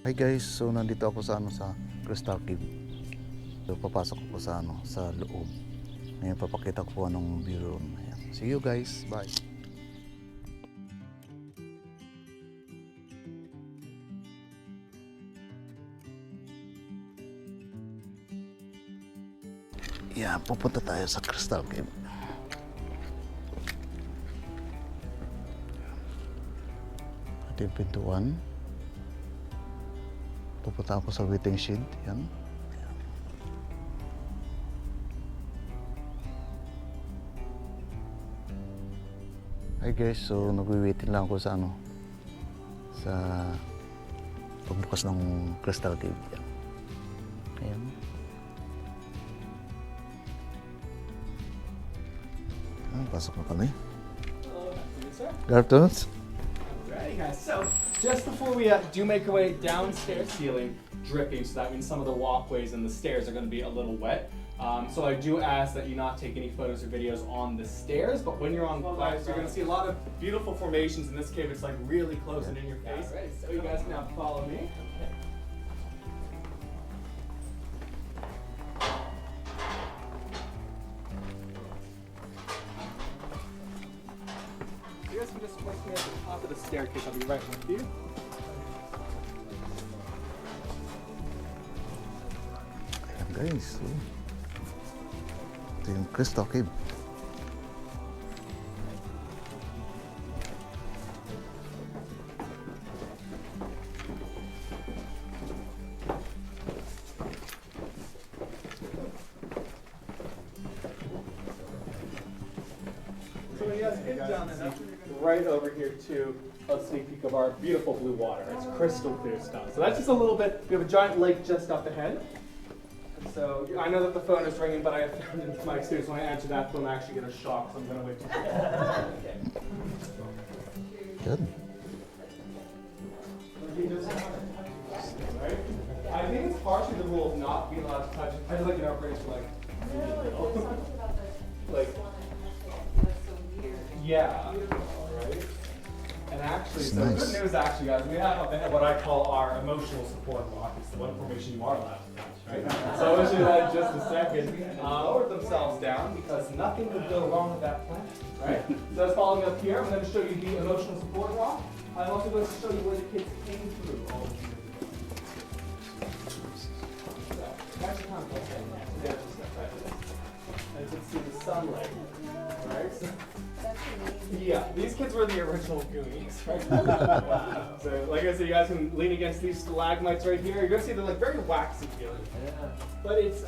Hi guys, so nandito ako sa sa Crystal Cave. So papasok ako sa loob. Ngayon papakita ko anong view room. Ayan. See you guys, bye. Yeah, pupunta tayo sa Crystal Cave. Ito yung pintuan. Pupunta ako sa waiting shed. Yan. Hi guys, so nagwi-waiting lang ako sa sa pagbukas ng Crystal Cave. Yan. Ayan. Pasok na kami. Good afternoon. Alrighty guys, so just before we do make our way downstairs, ceiling dripping, so that means some of the walkways and the stairs are going to be a little wet. So I do ask that you not take any photos or videos on the stairs, but when you're on cliffs, you're going to see a lot of beautiful formations. In this cave, it's like really close and in your face. So you guys can now follow me. You guys can just place me at the top of the staircase. I'll be right with you. Ayan guys. So, ito yung Crystal Cave. So when you guys get down there, right over here too, a sneak peek of our beautiful blue water. It's crystal clear stuff. So that's just a little bit, we have a giant lake just up ahead. And so I know that the phone is ringing, but I have found in my experience when I answer that phone, I actually get a shock, so I'm going to wait till Good. Right? I think it's partially the rule of not being allowed to touch it. I just like in our brains for like, yeah, right? And actually, It's so nice. good news actually, guys, we have up ahead what I call our emotional support rock. It's the one formation you are allowed to touch, right? So I'll show you that in just a second. Lower themselves down because nothing could go wrong with that plan, right? So that's following up here. I'm going to show you the emotional support rock. I'm also going to show you where the kids came through all of these. So, next time, okay. Yeah, just step right in. And you can see the sunlight, right? So, yeah, these kids were the original Goonies, right? So, like I said, you guys can lean against these stalagmites right here. You're gonna see they're like very waxy feeling. Yeah. But it's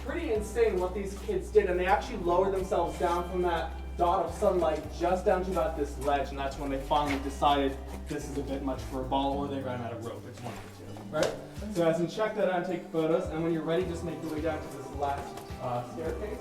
pretty insane what these kids did, and they actually lowered themselves down from that dot of sunlight just down to about this ledge, and that's when they finally decided this is a bit much for a ball, or they ran out of rope. It's one of the two, right? So, guys, can check that out and take photos, and when you're ready, just make your way down to this last staircase.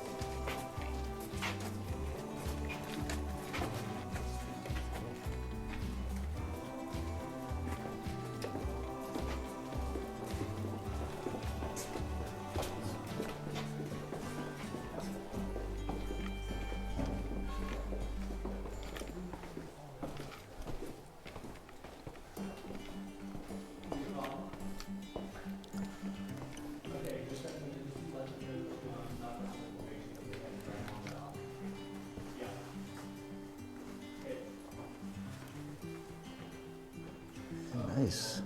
Nice.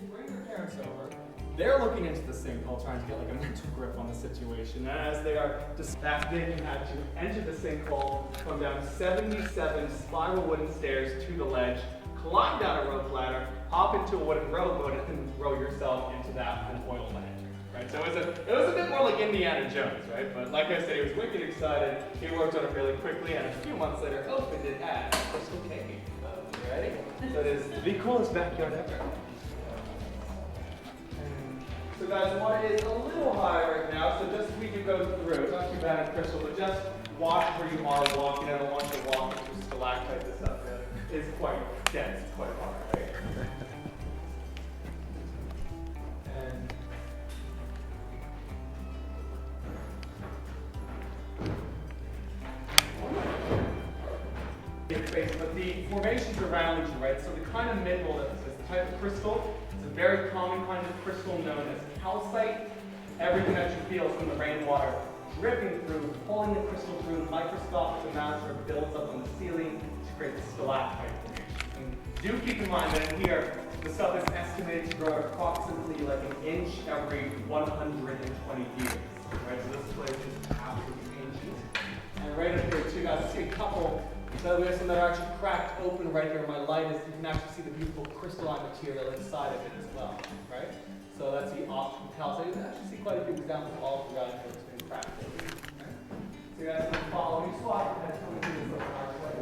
Bring your parents over. They're looking into the sinkhole, trying to get like a mental grip on the situation. And as they are just that big, you had to enter the sinkhole, come down 77 spiral wooden stairs to the ledge, climb down a rope ladder, hop into a wooden rowboat, and then row yourself into that with an oil ladder. Right? So it was a bit more like Indiana Jones, right? But like I said, he was wicked excited. He worked on it really quickly, and a few months later, opened it as Crystal Cave. You ready? So it is the coolest backyard ever. So guys, water is a little high right now, so just as we do go through, it's not too bad in Crystal, but just watch where you are walking. I don't want you to walk into stalactite. This stuff is quite dense, it's quite hard, right? And Space, but the formations around you, right? So the kind of mineral that this is, the type of crystal, it's a very common kind of crystal known as calcite. Everything that you feel is from the rainwater dripping through, pulling the crystal through, microscopic amounts where it builds up on the ceiling to create the stalactite formation. And do keep in mind that here, the stuff is estimated to grow at approximately like an inch every 120 years. Right? So this place is absolutely ancient. And right up here too, guys, I see a couple. So there's some that are actually cracked open right here. My light is, you can actually see the beautiful crystalline material inside of it as well, right? So that's the optical calcite. You can actually see quite a few examples all throughout here that's been cracked open. Right? So you guys can follow me, swap your head, come and see this little archway.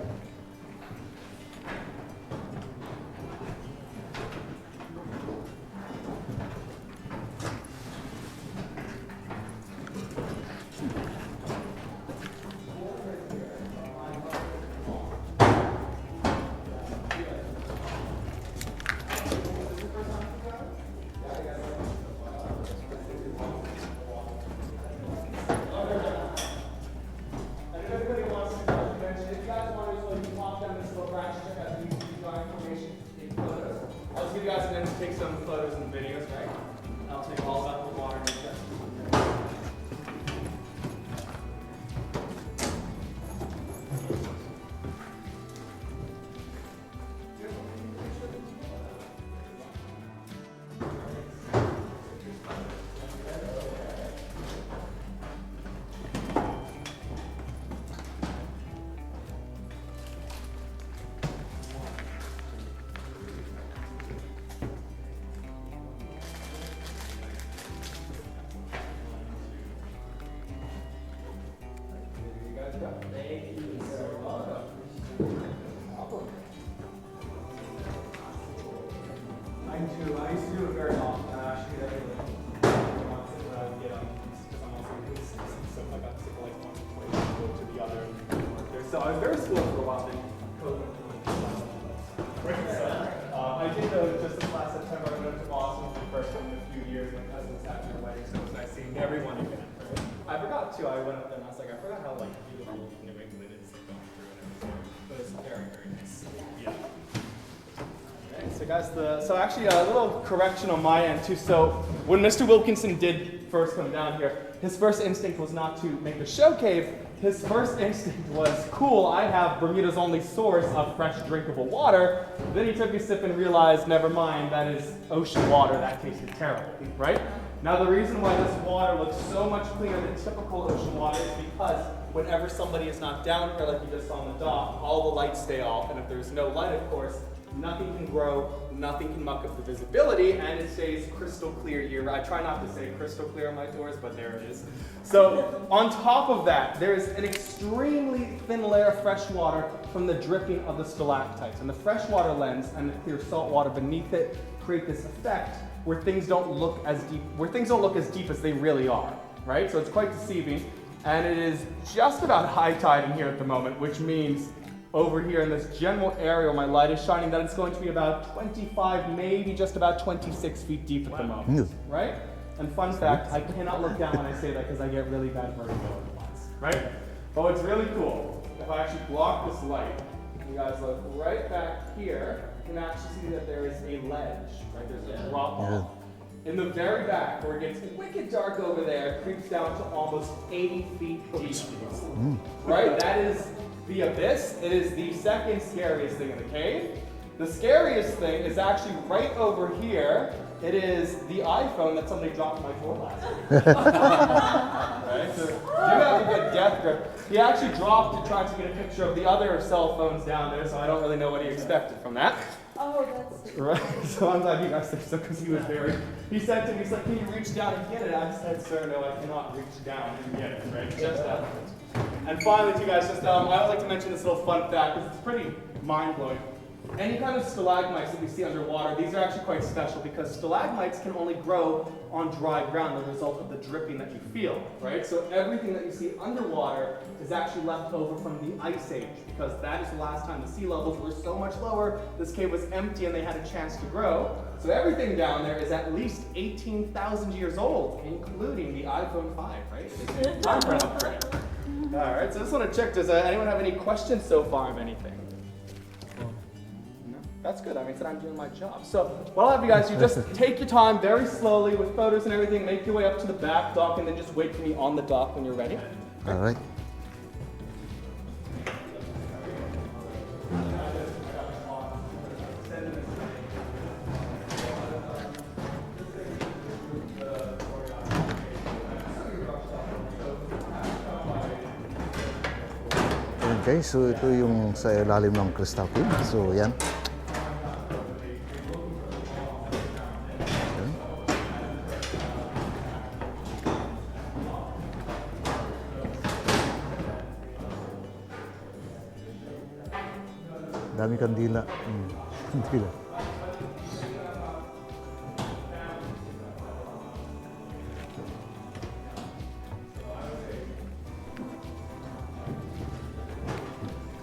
Take some photos and videos, right? I'll take all about the water and stuff. Thank you. You're welcome. I used to do it very often. I actually did every once in a while I would get on because I'm also doing stuff like that. So like one place go to the other and work there. So I was very school for a while. Then COVID I did just this last September. I went to Boston for the first time in a few years. My cousin was having a wedding, so it was nice seeing everyone again. Right? I forgot too. I went up there and I was like, I forgot how like beautiful New England is like going through and everything. But it's very, very nice. Yeah. Alright, so guys, so actually a little correction on my end too. So when Mr. Wilkinson did first come down here, his first instinct was not to make a show cave. His first instinct was, cool, I have Bermuda's only source of fresh drinkable water. Then he took a sip and realized, never mind, that is ocean water, that tasted terrible, right? Now the reason why this water looks so much cleaner than typical ocean water is because whenever somebody is not down here like you just saw on the dock, all the lights stay off, and if there's no light, of course, nothing can grow, nothing can muck up the visibility, and it stays crystal clear year. I try not to say crystal clear on my doors, but there it is. So on top of that, there is an extremely thin layer of fresh water from the dripping of the stalactites. And the freshwater lens and the clear salt water beneath it create this effect where things don't look as deep as they really are, right? So it's quite deceiving. And it is just about high tide in here at the moment, which means over here in this general area where my light is shining, that it's going to be about 25, maybe just about 26 feet deep at the moment, right? And fun fact, I cannot look down when I say that because I get really bad vertigo otherwise, right? But what's really cool, if I actually block this light, you guys look right back here, you can actually see that there is a ledge, right? There's a drop off. In the very back, where it gets wicked dark over there, it creeps down to almost 80 feet deep, right? That is the abyss. It is the second scariest thing in the cave. The scariest thing is actually right over here. It is the iPhone that somebody dropped in my drawer last week. Right? So you have a good death grip. He actually dropped it trying to get a picture of the other cell phones down there, so I don't really know what he expected from that. Oh, that's right. So I'm glad you guys think so, because he was very. He said to me, he's like, "Can you reach down and get it?" I said, "Sir, no, I cannot reach down and get it." Right? Just that. And finally, to you guys, just I would like to mention this little fun fact because it's pretty mind-blowing. Any kind of stalagmites that we see underwater, these are actually quite special because stalagmites can only grow on dry ground, the result of the dripping that you feel, right? So everything that you see underwater is actually left over from the Ice Age because that is the last time the sea levels were so much lower, this cave was empty and they had a chance to grow. So everything down there is at least 18,000 years old, including the iPhone 5, right? Time for an upgrade. All right, so I just want to check, does anyone have any questions so far of anything? That's good. I mean, I'm doing my job. So what I'll have you guys, you just take your time very slowly with photos and everything, make your way up to the back dock, and then just wait for me on the dock when you're ready. All right. Ayan guys, so ito yung sa ilalim ng Crystal Cave. So yan. Ayan. Dami kandila. Kandila.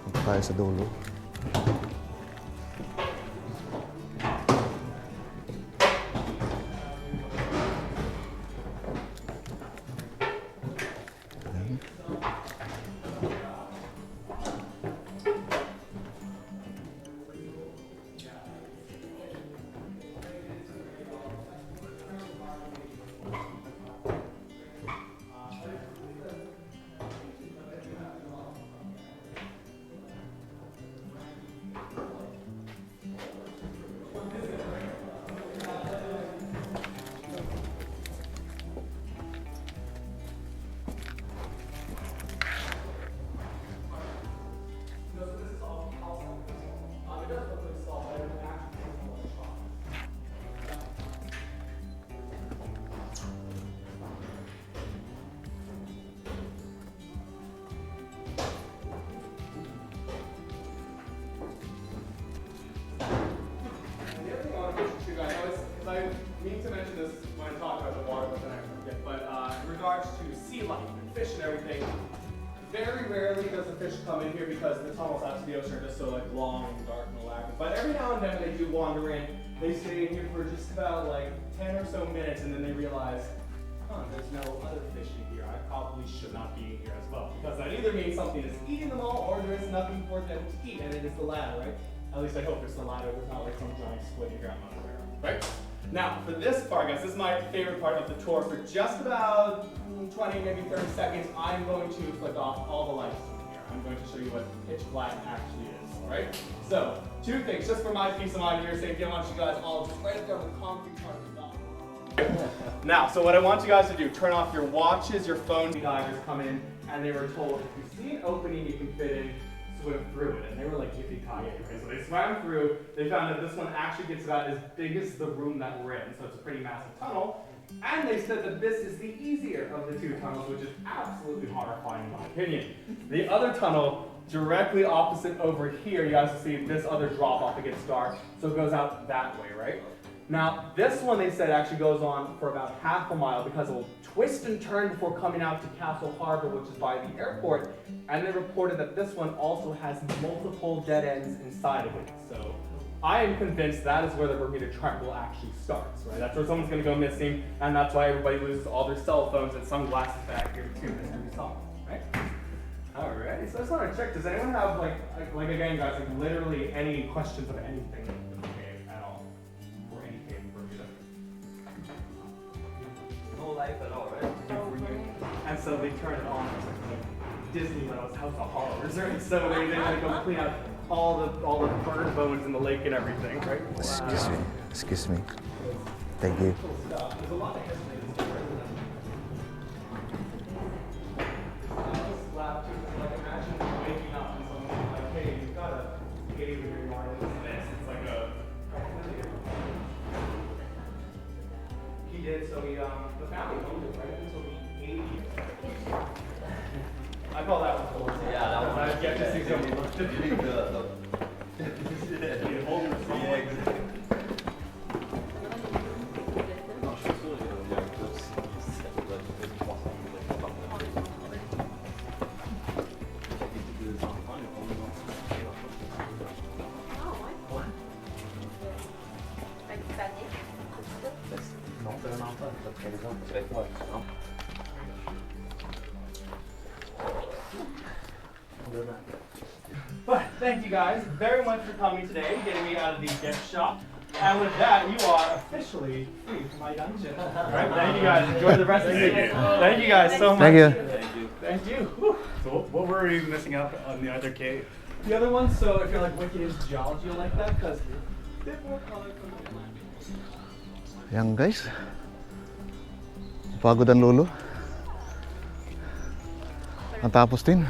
Punta tayo sa dulo. Ayan. I mean to mention this when I talk about the water, but then I forget. But in regards to sea life and fish and everything, very rarely does a fish come in here because the tunnels out to the ocean are just so like long and dark and relaxing. But every now and then they do wander in. They stay in here for just about like 10 or so minutes, and then they realize, there's no other fish in here. I probably should not be in here as well, because that either means something is eating them all, or there is nothing for them to eat, and it is the latter, right? At least I hope it's the latter. There's not like some giant squid in here I'm not aware of, right? Now, for this part, guys, this is my favorite part of the tour. For just about 20, maybe 30 seconds, I'm going to flick off all the lights in here. I'm going to show you what pitch black actually is, all right? So, two things, just for my peace of mind here, safety, I want you guys all just right up there on the concrete part of the dock. Now, so what I want you guys to do, turn off your watches, your phones. Divers come in, and they were told, if you see an opening you can fit in, swim through it. And they were like yippee-ki-yay, right? So they swam through, they found that this one actually gets about as big as the room that we're in, so it's a pretty massive tunnel. And they said that this is the easier of the two tunnels, which is absolutely horrifying in my opinion. The other tunnel, directly opposite over here, you guys will see this other drop off, it gets dark, so it goes out that way, right? Now, this one they said actually goes on for about half a mile because it will twist and turn before coming out to Castle Harbor, which is by the airport. And they reported that this one also has multiple dead ends inside of it. So I am convinced that is where the Bermuda Triangle actually starts, right? That's where someone's going to go missing, and that's why everybody loses all their cell phones and sunglasses back here too. That's going to be solved, right? Alright, so I just want to check, does anyone have like again guys, like literally any questions of anything in the cave at all? Or any cave in Bermuda? No life at all, right? And so they turn it on, it's like Disneyland's House of Horrors, right? So they like go clean out all the bird bones in the lake and everything, right? Excuse me. Thank you. Cool stuff. There's a lot of history in this story, isn't there? I was laughed too, because like imagine waking up and someone's like, hey, you've got a cave in your yard, it's this. It's like a he did, so he the family owned it right until the 80s. I call that one cool. Yeah, that one. I get to see somebody look to You need the you hold it for yeah, exactly. But thank you guys very much for coming today, getting me out of the gift shop. And with that, you are officially free from my dungeon. All right, thank you guys. Enjoy the rest of the day. Thank you guys so much. Thank you. Thank you. Thank you. Whew. So what were we missing out on the other cave? The other one, so if you're like wicked into geology, you'll like that because a bit more colorful. Yan guys. Pagod ang lolo. Natapos din.